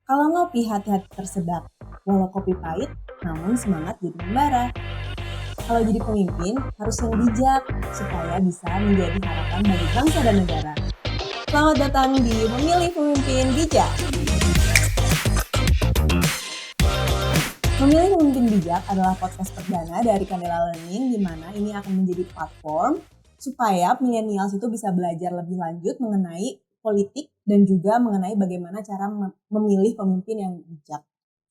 Kalau ngopi hati-hati tersedak, walau kopi pahit, namun semangat jadi membara. Kalau jadi pemimpin, harus yang bijak, supaya bisa menjadi harapan bagi bangsa dan negara. Selamat datang di Memilih Pemimpin Bijak. Memilih Pemimpin Bijak adalah podcast perdana dari Candela Learning, di mana ini akan menjadi platform supaya milenials itu bisa belajar lebih lanjut mengenai politik dan juga mengenai bagaimana cara memilih pemimpin yang bijak.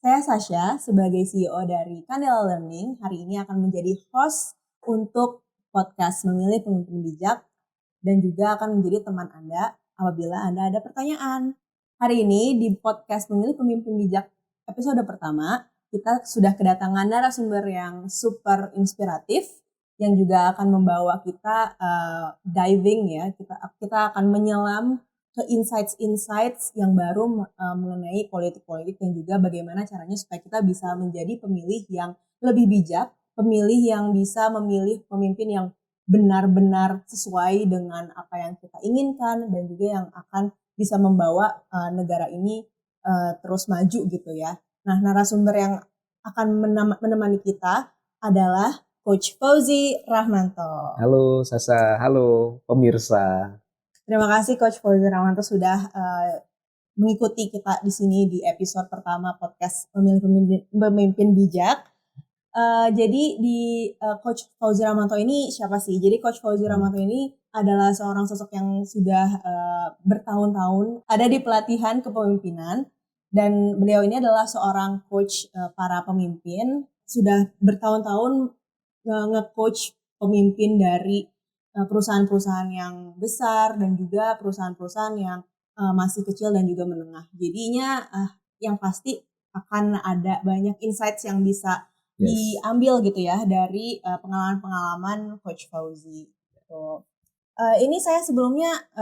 Saya Sasha, sebagai CEO dari Candela Learning, hari ini akan menjadi host untuk podcast Memilih Pemimpin Bijak dan juga akan menjadi teman Anda apabila Anda ada pertanyaan. Hari ini di podcast Memilih Pemimpin Bijak episode pertama, kita sudah kedatangan narasumber yang super inspiratif yang juga akan membawa kita diving ya. Kita akan menyelam ke insights yang baru mengenai politik-politik dan juga bagaimana caranya supaya kita bisa menjadi pemilih yang lebih bijak, pemilih yang bisa memilih pemimpin yang benar-benar sesuai dengan apa yang kita inginkan dan juga yang akan bisa membawa negara ini terus maju gitu ya. Nah, narasumber yang akan menemani kita adalah Coach Fauzi Rahmanto. Halo Sasa, halo pemirsa. Terima kasih Coach Fauzi Rahmanto sudah mengikuti kita di sini di episode pertama podcast Memilih Pemimpin Bijak. Jadi di Coach Fauzi Rahmanto ini siapa sih? Jadi Coach Fauzi Rahmanto ini adalah seorang sosok yang sudah bertahun-tahun ada di pelatihan kepemimpinan dan beliau ini adalah seorang coach para pemimpin, sudah bertahun-tahun nge-coach pemimpin dari perusahaan-perusahaan yang besar dan juga perusahaan-perusahaan yang masih kecil dan juga menengah. Jadinya yang pasti akan ada banyak insights yang bisa diambil gitu ya dari pengalaman-pengalaman Coach Fauzi. Gitu. Ini saya sebelumnya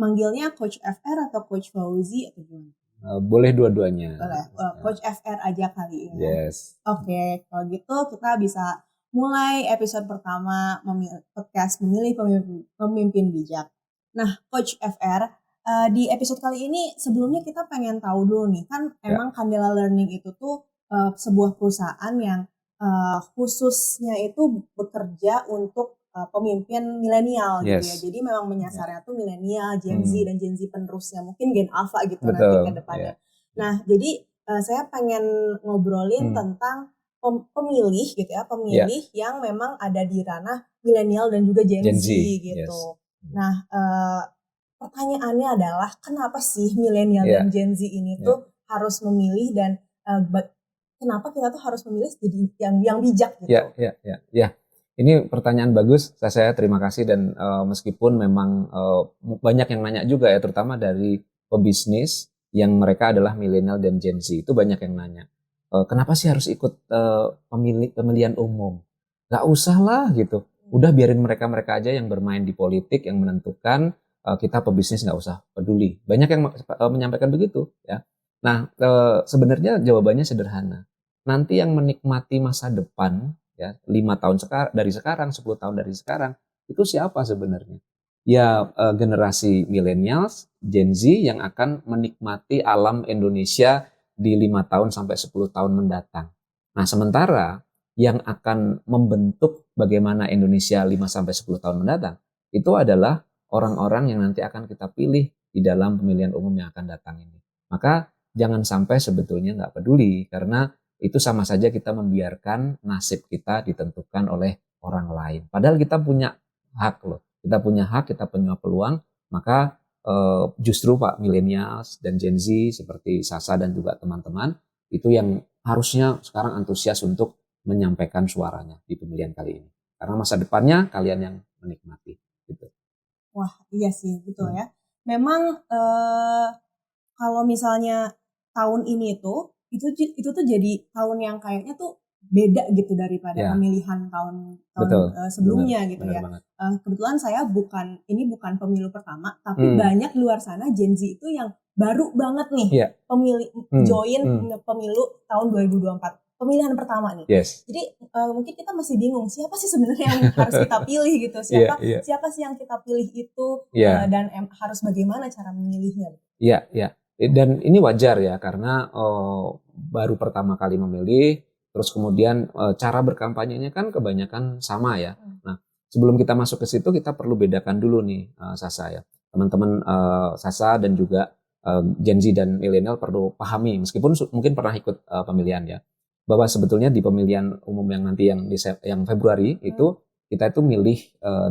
manggilnya Coach FR atau Coach Fauzi atau gimana? Boleh dua-duanya. Boleh. Coach FR aja kali ya. Yes. Oke, kalau gitu kita bisa mulai episode pertama podcast Memilih Pemimpin Bijak. Nah, Coach FR, di episode kali ini sebelumnya kita pengen tahu dulu nih, kan emang Candela Learning itu tuh sebuah perusahaan yang khususnya itu bekerja untuk pemimpin milenial gitu ya. Jadi memang menyasarnya tuh milenial, Gen Z dan Gen Z penerusnya, mungkin Gen Alpha gitu. Betul, nanti ke depannya. Nah, jadi saya pengen ngobrolin tentang pemilih gitu ya, pemilih yang memang ada di ranah milenial dan juga Gen Z gitu. Nah, pertanyaannya adalah kenapa sih milenial dan Gen Z ini tuh harus memilih dan kenapa kita tuh harus memilih jadi yang bijak gitu? Ya. Ini pertanyaan bagus, saya terima kasih dan meskipun memang banyak yang nanya juga ya, terutama dari pebisnis yang mereka adalah milenial dan Gen Z, itu banyak yang nanya. Kenapa sih harus ikut pemilihan umum? Gak usah lah gitu. Udah biarin mereka aja yang bermain di politik, yang menentukan, kita pebisnis gak usah peduli. Banyak yang menyampaikan begitu ya. Nah, sebenarnya jawabannya sederhana. Nanti yang menikmati masa depan ya 5 tahun dari sekarang, 10 tahun dari sekarang, itu siapa sebenarnya? Ya generasi millennials, Gen Z yang akan menikmati alam Indonesia di 5 tahun sampai 10 tahun mendatang. Nah, sementara yang akan membentuk bagaimana Indonesia 5 sampai 10 tahun mendatang itu adalah orang-orang yang nanti akan kita pilih di dalam pemilihan umum yang akan datang ini. Maka jangan sampai sebetulnya nggak peduli, karena itu sama saja kita membiarkan nasib kita ditentukan oleh orang lain. Padahal kita punya hak loh. Kita punya hak, kita punya peluang. Maka justru Pak millennials dan Gen Z seperti Sasa dan juga teman-teman itu yang harusnya sekarang antusias untuk menyampaikan suaranya di pemilihan kali ini. Karena masa depannya kalian yang menikmati. Gitu. Wah, iya sih, betul ya. Memang kalau misalnya tahun ini itu tuh jadi tahun yang kayaknya tuh beda gitu daripada pemilihan tahun sebelumnya gitu ya. Kebetulan saya bukan pemilu pertama, tapi banyak di luar sana Gen Z itu yang baru banget nih join pemilu tahun 2024. Pemilihan pertama nih. Jadi mungkin kita masih bingung siapa sih sebenarnya yang harus kita pilih gitu. Siapa sih yang kita pilih itu dan harus bagaimana cara memilihnya. Iya. Dan ini wajar ya karena baru pertama kali memilih, terus kemudian cara berkampanyenya kan kebanyakan sama ya. Nah, sebelum kita masuk ke situ kita perlu bedakan dulu nih Sasa ya. Teman-teman Sasa dan juga Gen Z dan milenial perlu pahami meskipun mungkin pernah ikut pemilihan ya. Bahwa sebetulnya di pemilihan umum yang nanti yang Februari itu kita itu milih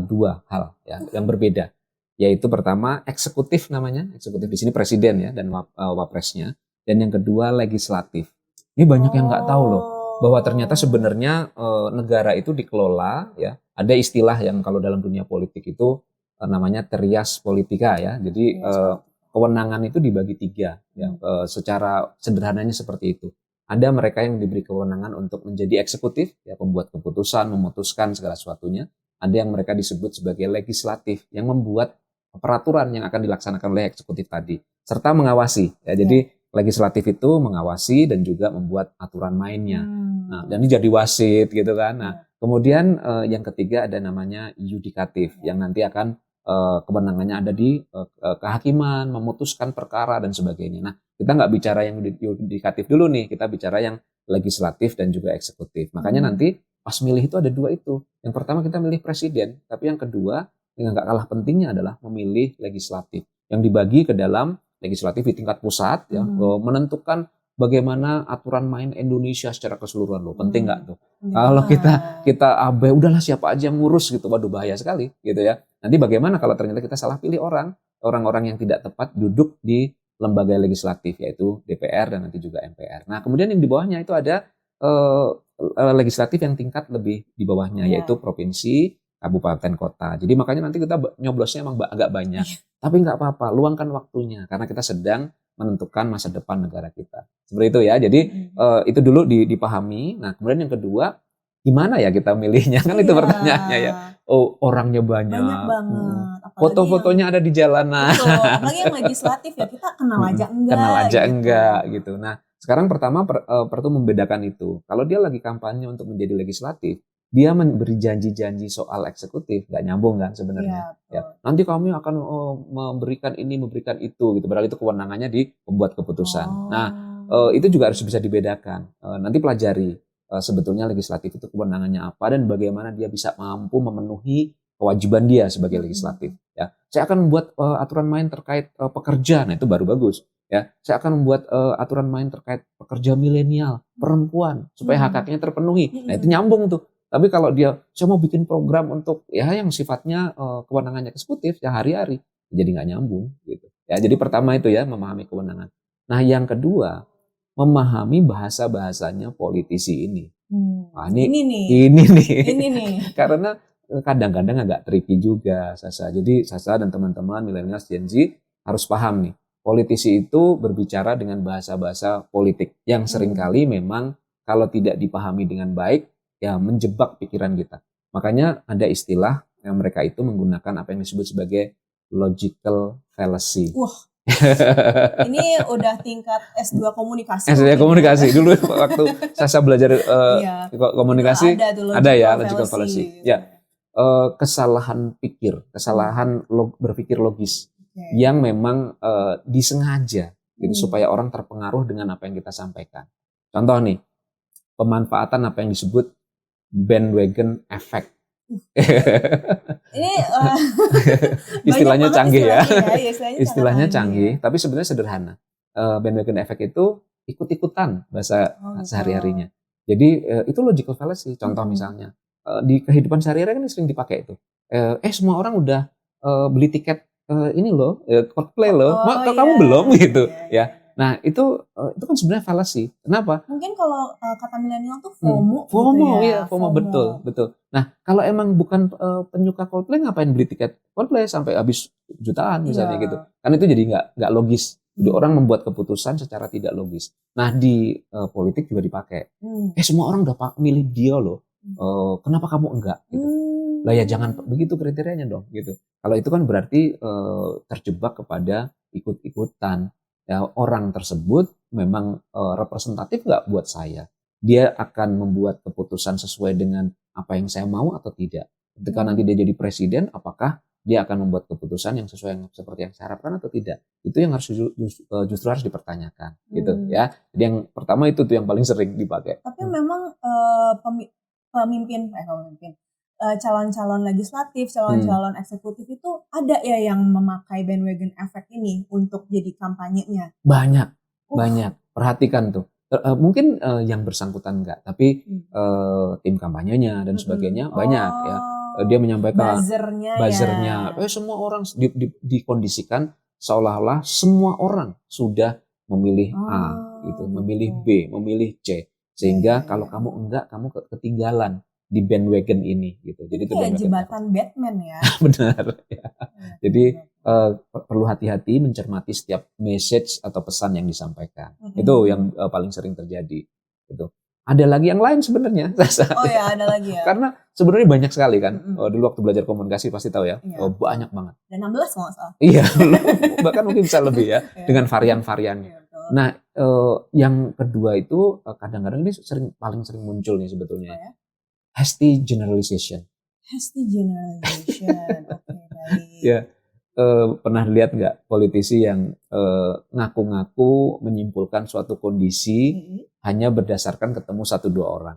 dua hal ya yang berbeda. Yaitu pertama eksekutif namanya, eksekutif di sini presiden ya dan wapresnya, dan yang kedua legislatif. Ini banyak yang nggak tahu loh bahwa ternyata sebenarnya negara itu dikelola ya. Ada istilah yang kalau dalam dunia politik itu namanya trias politika ya. Jadi kewenangan itu dibagi tiga ya. Secara sederhananya seperti itu. Ada mereka yang diberi kewenangan untuk menjadi eksekutif ya, pembuat keputusan, memutuskan segala sesuatunya. Ada yang mereka disebut sebagai legislatif yang membuat peraturan yang akan dilaksanakan oleh eksekutif tadi serta mengawasi ya. Jadi legislatif itu mengawasi dan juga membuat aturan mainnya. Nah, dan ini jadi wasit gitu kan. Nah, kemudian yang ketiga ada namanya yudikatif yang nanti akan kewenangannya ada di kehakiman, memutuskan perkara dan sebagainya. Nah, kita nggak bicara yang yudikatif dulu nih, kita bicara yang legislatif dan juga eksekutif. Makanya nanti pas milih itu ada dua itu. Yang pertama kita milih presiden, tapi yang kedua yang nggak kalah pentingnya adalah memilih legislatif yang dibagi ke dalam legislatif di tingkat pusat ya, menentukan bagaimana aturan main Indonesia secara keseluruhan loh. Penting nggak tuh? Kalau kita abai udahlah siapa aja yang ngurus gitu, waduh bahaya sekali gitu ya. Nanti bagaimana kalau ternyata kita salah pilih orang-orang yang tidak tepat duduk di lembaga legislatif yaitu DPR dan nanti juga MPR. Nah kemudian yang di bawahnya itu ada legislatif yang tingkat lebih di bawahnya yaitu provinsi, kabupaten, kota. Jadi makanya nanti kita nyoblosnya emang agak banyak. Tapi nggak apa-apa, luangkan waktunya karena kita sedang menentukan masa depan negara kita. Seperti itu ya. Jadi itu dulu dipahami. Nah, kemudian yang kedua, gimana ya kita milihnya? Kan itu pertanyaannya ya. Oh, orangnya banyak. Banyak banget. Foto-fotonya ada di jalanan. Betul. Apalagi yang legislatif ya, kita kenal aja enggak. Kenal aja enggak gitu. Nah, sekarang pertama perlu membedakan itu. Kalau dia lagi kampanye untuk menjadi legislatif, dia memberi janji-janji soal eksekutif, nggak nyambung kan sebenarnya. Ya, nanti kami akan memberikan ini, memberikan itu, gitu. Padahal itu kewenangannya di pembuat keputusan. Nah, itu juga harus bisa dibedakan. Nanti pelajari sebetulnya legislatif itu kewenangannya apa dan bagaimana dia bisa mampu memenuhi kewajiban dia sebagai legislatif. Ya, saya akan membuat aturan main terkait pekerja. Nah, itu baru bagus. Ya, saya akan membuat aturan main terkait pekerja milenial, perempuan, supaya hak-haknya terpenuhi. Nah, itu nyambung tuh. Tapi kalau saya mau bikin program untuk ya yang sifatnya kewenangannya eksekutif ya hari-hari, jadi nggak nyambung gitu. Ya jadi pertama itu ya memahami kewenangan. Nah yang kedua memahami bahasanya politisi ini. Nah, ini nih. Karena kadang-kadang agak tricky juga Sasa. Jadi Sasa dan teman-teman milenial Gen Z harus paham nih. Politisi itu berbicara dengan bahasa-bahasa politik yang seringkali memang kalau tidak dipahami dengan baik ya menjebak pikiran kita. Makanya ada istilah yang mereka itu menggunakan apa yang disebut sebagai logical fallacy. Wah, ini udah tingkat S2 komunikasi. S2 komunikasi dulu waktu Sasa belajar komunikasi ada ya logical fallacy. Ya, kesalahan pikir, kesalahan berpikir logis yang memang disengaja gitu supaya orang terpengaruh dengan apa yang kita sampaikan. Contoh nih, pemanfaatan apa yang disebut bandwagon effect. Ini istilahnya canggih ya. Istilahnya canggih, tapi sebenarnya sederhana. Bandwagon effect itu ikut-ikutan bahasa sehari-harinya. Jadi itu logical fallacy. Contoh misalnya di kehidupan sehari-hari kan sering dipakai itu. Semua orang udah beli tiket ini loh, Coldplay loh. Kamu belum gitu ya. Nah itu kan sebenarnya fallacy. Kenapa? Mungkin kalau kata milenial tuh FOMO. FOMO gitu ya. FOMO betul. Nah kalau emang bukan penyuka Coldplay ngapain beli tiket Coldplay sampai habis jutaan misalnya gitu? Kan itu jadi nggak logis. Jadi orang membuat keputusan secara tidak logis. Nah di politik juga dipakai. Semua orang udah milih dia loh. Kenapa kamu enggak? Gitu. Lah ya jangan begitu kriterianya dong. Gitu. Kalau itu kan berarti terjebak kepada ikut-ikutan. Ya, orang tersebut memang representatif nggak buat saya. Dia akan membuat keputusan sesuai dengan apa yang saya mau atau tidak. Ketika nanti dia jadi presiden, apakah dia akan membuat keputusan yang sesuai yang seperti yang saya harapkan atau tidak. Itu yang harus justru harus dipertanyakan gitu ya. Jadi yang pertama itu tuh yang paling sering dipakai. Tapi memang calon-calon legislatif, calon-calon eksekutif itu ada ya yang memakai bandwagon effect ini untuk jadi kampanyenya. Banyak. Perhatikan tuh. Mungkin yang bersangkutan enggak, tapi tim kampanyenya dan sebagainya banyak ya. Dia menyampaikan buzzernya. Semua orang dikondisikan seolah-olah semua orang sudah memilih A gitu, memilih B, memilih C. Sehingga kalau kamu enggak, kamu ketinggalan di bandwagon ini gitu. Jadi itu kayak jembatan Batman ya. Benar ya. Jadi perlu hati-hati mencermati setiap message atau pesan yang disampaikan. Itu yang paling sering terjadi gitu. Ada lagi yang lain sebenarnya. Oh ya, ada lagi ya. Karena sebenarnya banyak sekali kan. Dulu waktu belajar komunikasi pasti tahu ya. Banyak banget. Dan 16 nggak salah. Iya, bahkan mungkin bisa lebih ya. Dengan varian-variannya. Nah, yang kedua itu kadang-kadang ini paling sering muncul nih sebetulnya. Hasty generalization. Oke, baik. Ya, pernah lihat nggak politisi yang ngaku-ngaku menyimpulkan suatu kondisi hanya berdasarkan ketemu 1-2 orang?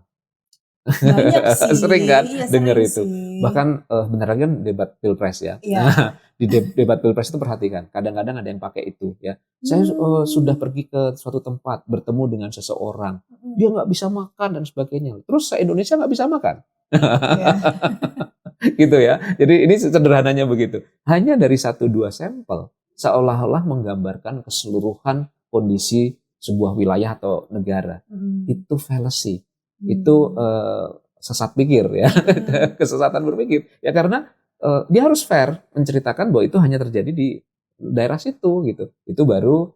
Banyak sih. Sering kan dengar itu. Sih. Bahkan benar kan debat pilpres ya. Nah, di debat pilpres itu perhatikan. Kadang-kadang ada yang pakai itu ya. Saya sudah pergi ke suatu tempat bertemu dengan seseorang. Dia nggak bisa makan dan sebagainya. Terus se-Indonesia nggak bisa makan. Gitu ya. Jadi ini sederhananya begitu. Hanya dari 1-2 sampel seolah-olah menggambarkan keseluruhan kondisi sebuah wilayah atau negara. Itu fallacy. Itu sesat pikir ya. Kesesatan berpikir. Ya karena dia harus fair menceritakan bahwa itu hanya terjadi di daerah situ gitu. Itu baru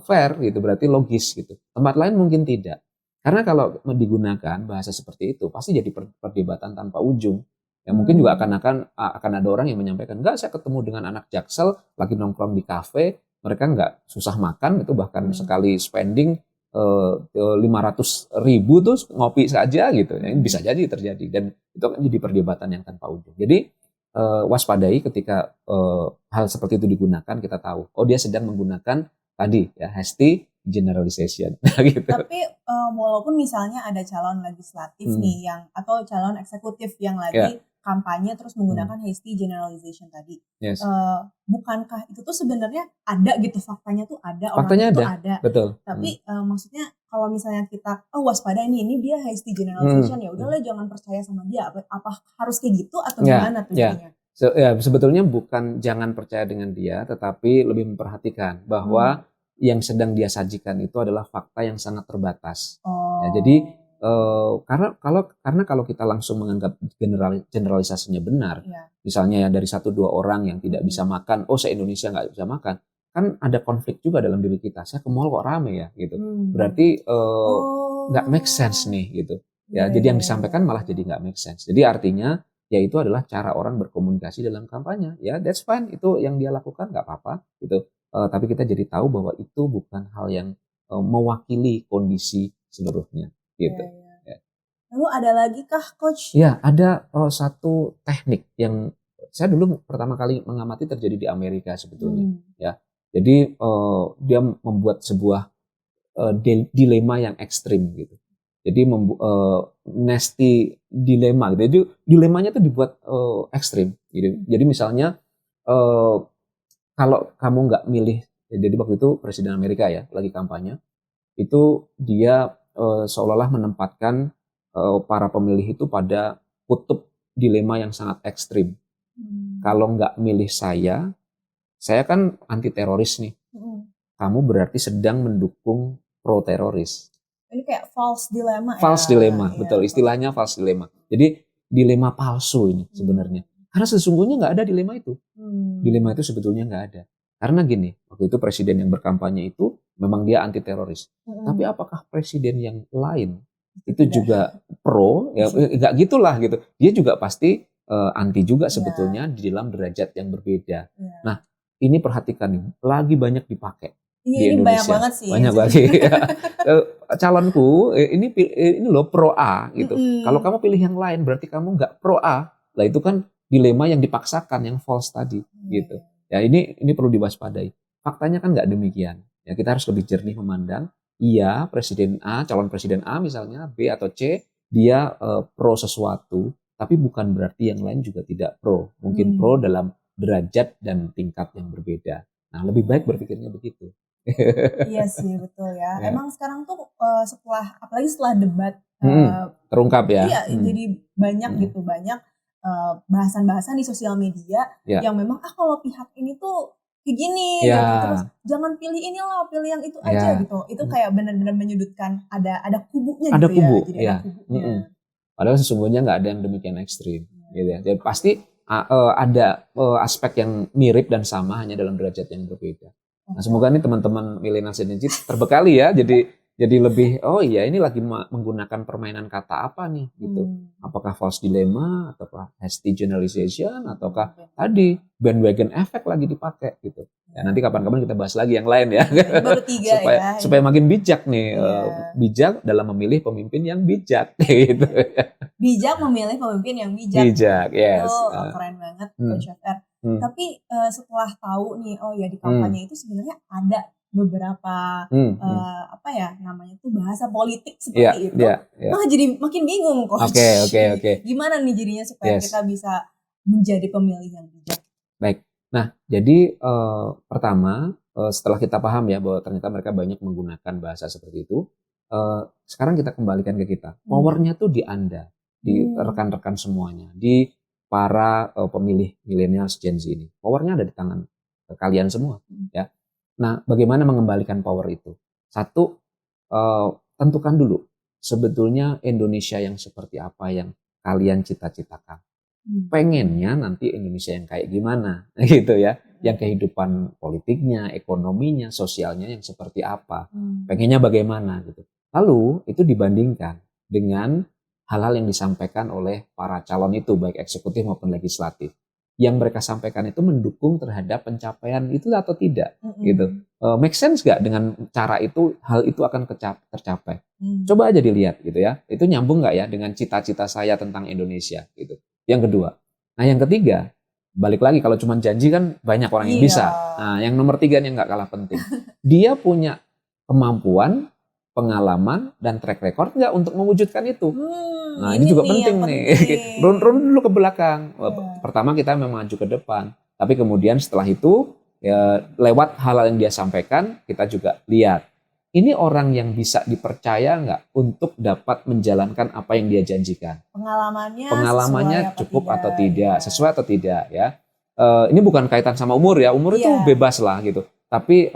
fair gitu, berarti logis gitu. Tempat lain mungkin tidak. Karena kalau digunakan bahasa seperti itu pasti jadi perdebatan tanpa ujung. Ya mungkin juga akan ada orang yang menyampaikan, enggak, saya ketemu dengan anak Jaksel lagi nongkrong di kafe, mereka enggak susah makan, itu bahkan sekali spending 500.000 tuh ngopi saja gitu. Ini bisa jadi terjadi dan itu akan jadi perdebatan yang tanpa ujung. Jadi waspadai ketika hal seperti itu digunakan, kita tahu dia sedang menggunakan tadi ya hasty generalization gitu. Tapi walaupun misalnya ada calon legislatif nih yang atau calon eksekutif yang lagi kampanye terus menggunakan hasty generalization tadi. Yes. Bukankah itu tuh sebenarnya ada gitu, faktanya tuh ada, faktanya orang itu ada. Betul. Tapi maksudnya kalau misalnya kita waspada ini dia hasty generalization, ya udahlah jangan percaya sama dia. Apa harus kayak gitu atau gimana tujuannya? Sebetulnya bukan jangan percaya dengan dia, tetapi lebih memperhatikan bahwa yang sedang dia sajikan itu adalah fakta yang sangat terbatas. Ya, jadi karena kalau kita langsung menganggap generalisasinya benar, misalnya ya dari 1-2 orang yang tidak bisa makan, se-Indonesia nggak bisa makan, kan ada konflik juga dalam diri kita. Saya ke mall kok rame ya gitu, berarti nggak make sense nih gitu. Ya, jadi yang disampaikan malah jadi nggak make sense. Jadi artinya ya itu adalah cara orang berkomunikasi dalam kampanye. Ya that's fine, itu yang dia lakukan nggak apa-apa gitu. Tapi kita jadi tahu bahwa itu bukan hal yang mewakili kondisi seluruhnya. Gitu. Ya. Lalu ada lagi kah, Coach? Ya, ada satu teknik yang saya dulu pertama kali mengamati terjadi di Amerika sebetulnya. Ya, jadi dia membuat sebuah dilema yang ekstrim gitu. Jadi nasty dilema gitu. Jadi dilemanya tuh dibuat ekstrim. Gitu. Jadi misalnya kalau kamu nggak milih, jadi waktu itu Presiden Amerika ya lagi kampanye, itu dia seolah-olah menempatkan para pemilih itu pada kutub dilema yang sangat ekstrim. Kalau nggak milih saya kan anti teroris nih. Kamu berarti sedang mendukung pro teroris. Ini kayak false dilemma. False dilemma, betul. Istilahnya false dilemma. Jadi dilema palsu ini sebenarnya. Karena sesungguhnya nggak ada dilema itu. Dilema itu sebetulnya nggak ada. Karena gini, waktu itu presiden yang berkampanye itu memang dia anti teroris. Tapi apakah presiden yang lain itu juga pro? Ya nggak gitulah gitu. Dia juga pasti anti juga sebetulnya di dalam derajat yang berbeda. Nah, ini perhatikan nih, lagi banyak dipakai di Indonesia. Banyak banget sih. Banyak banget. Calonku ini loh pro A gitu. Kalau kamu pilih yang lain berarti kamu nggak pro A. Lah itu kan dilema yang dipaksakan, yang false tadi, gitu. Ya ini perlu diwaspadai. Faktanya kan nggak demikian. Ya kita harus lebih jernih memandang. Iya, presiden A, calon presiden A misalnya, B atau C, dia pro sesuatu, tapi bukan berarti yang lain juga tidak pro. Mungkin pro dalam derajat dan tingkat yang berbeda. Nah, lebih baik berpikirnya begitu. Iya sih, betul ya. Emang sekarang tuh apalagi setelah debat terungkap ya. Iya, jadi banyak gitu, banyak bahasan-bahasan di sosial media yang memang kalau pihak ini tuh kayak gini gitu. Terus jangan pilih inilah, pilih yang itu aja gitu. Itu kayak benar-benar menyudutkan, ada kubunya ada gitu kubu, ya. Jadi ada kubunya. Padahal sesungguhnya nggak ada yang demikian ekstrim gitu ya. Jadi pasti ada aspek yang mirip dan sama, hanya dalam derajat yang berbeda. Nah, semoga nih teman-teman milenial Gen Z terbekali ya, jadi lebih, oh iya ini lagi menggunakan permainan kata apa nih gitu. Apakah false dilemma, ataukah hasty generalization, ataukah tadi bandwagon effect lagi dipakai gitu. Ya, nanti kapan-kapan kita bahas lagi yang lain ya. Baru 3 supaya makin bijak nih, bijak dalam memilih pemimpin yang bijak gitu. Bijak memilih pemimpin yang bijak. Bijak, yes. Itu keren banget Coach FR. Tapi setelah tahu nih, oh ya di kampanye itu sebenarnya ada beberapa namanya tuh bahasa politik seperti itu. Malah jadi makin bingung Coach. Oke. Gimana nih jadinya supaya kita bisa menjadi pemilih yang bijak? Baik. Nah, jadi pertama setelah kita paham ya bahwa ternyata mereka banyak menggunakan bahasa seperti itu, sekarang kita kembalikan ke kita. Powernya tuh di Anda, di rekan-rekan semuanya, di para pemilih milenial Gen Z ini. Powernya ada di tangan kalian semua, ya. Nah, bagaimana mengembalikan power itu? Satu, tentukan dulu sebetulnya Indonesia yang seperti apa yang kalian cita-citakan. Pengennya nanti Indonesia yang kayak gimana, gitu ya. Yang kehidupan politiknya, ekonominya, sosialnya yang seperti apa. Pengennya bagaimana gitu. Lalu itu dibandingkan dengan hal-hal yang disampaikan oleh para calon itu, baik eksekutif maupun legislatif. Yang mereka sampaikan itu mendukung terhadap pencapaian itu atau tidak, gitu. Make sense gak dengan cara itu, hal itu akan tercapai? Coba aja dilihat gitu ya. Itu nyambung gak ya dengan cita-cita saya tentang Indonesia gitu. Yang kedua. Nah yang ketiga, balik lagi kalau cuma janji kan banyak orang yang bisa. Nah yang nomor 3 yang gak kalah penting. Dia punya kemampuan, pengalaman, dan track record nggak untuk mewujudkan itu. Nah ini juga penting nih. Run dulu ke belakang. Pertama kita memang maju ke depan. Tapi kemudian setelah itu ya, lewat hal-hal yang dia sampaikan kita juga lihat. Ini orang yang bisa dipercaya nggak untuk dapat menjalankan apa yang dia janjikan. Pengalamannya cukup atau tidak, sesuai atau tidak ya. Ini bukan kaitan sama umur ya. Umur itu bebas lah gitu. Tapi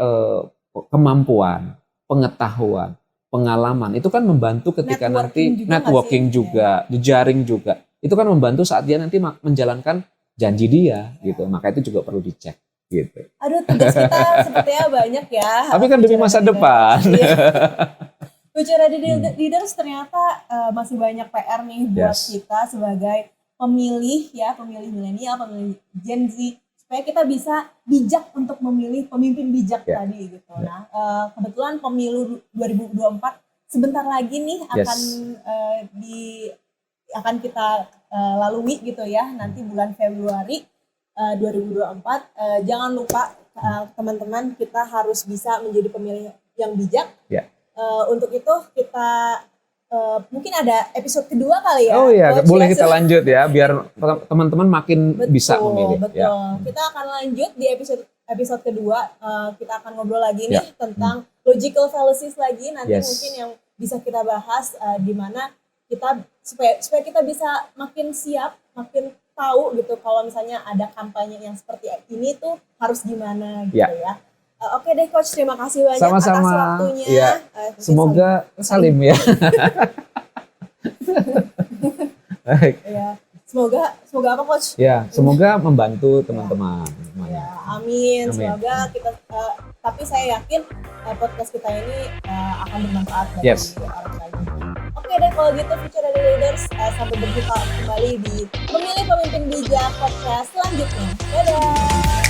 kemampuan, pengetahuan, pengalaman itu kan membantu ketika networking juga, jejaring juga. Itu kan membantu saat dia nanti menjalankan janji dia gitu. Maka itu juga perlu dicek gitu. Aduh, tugas kita sepertinya banyak ya. Tapi kan demi masa depan. Bicara di leaders ternyata masih banyak PR nih buat kita sebagai pemilih milenial, pemilih Gen Z, supaya kita bisa bijak untuk memilih pemimpin bijak tadi gitu. Nah, kebetulan pemilu 2024 sebentar lagi nih akan kita lalui gitu ya, nanti bulan Februari 2024. Jangan lupa teman-teman, kita harus bisa menjadi pemilih yang bijak. Untuk itu kita mungkin ada episode kedua kali ya. Oh iya, boleh kita lanjut ya, biar teman-teman makin bisa memilih. Betul. Kita akan lanjut di episode kedua. Kita akan ngobrol lagi nih tentang logical fallacies lagi. Nanti mungkin yang bisa kita bahas di mana kita supaya kita bisa makin siap, makin tahu gitu kalau misalnya ada kampanye yang seperti ini tuh harus gimana gitu ya. Oke deh Coach, terima kasih banyak atas waktunya. Semoga salim ya. Baik. Semoga apa Coach? Ya, semoga membantu teman-teman. Amin. Semoga kita tapi saya yakin podcast kita ini akan bermanfaat bagi orang lain. Oke deh kalau gitu Future Ready Leaders, sampai berjumpa kembali di Memilih Pemimpin Bijak podcast selanjutnya. Dadah.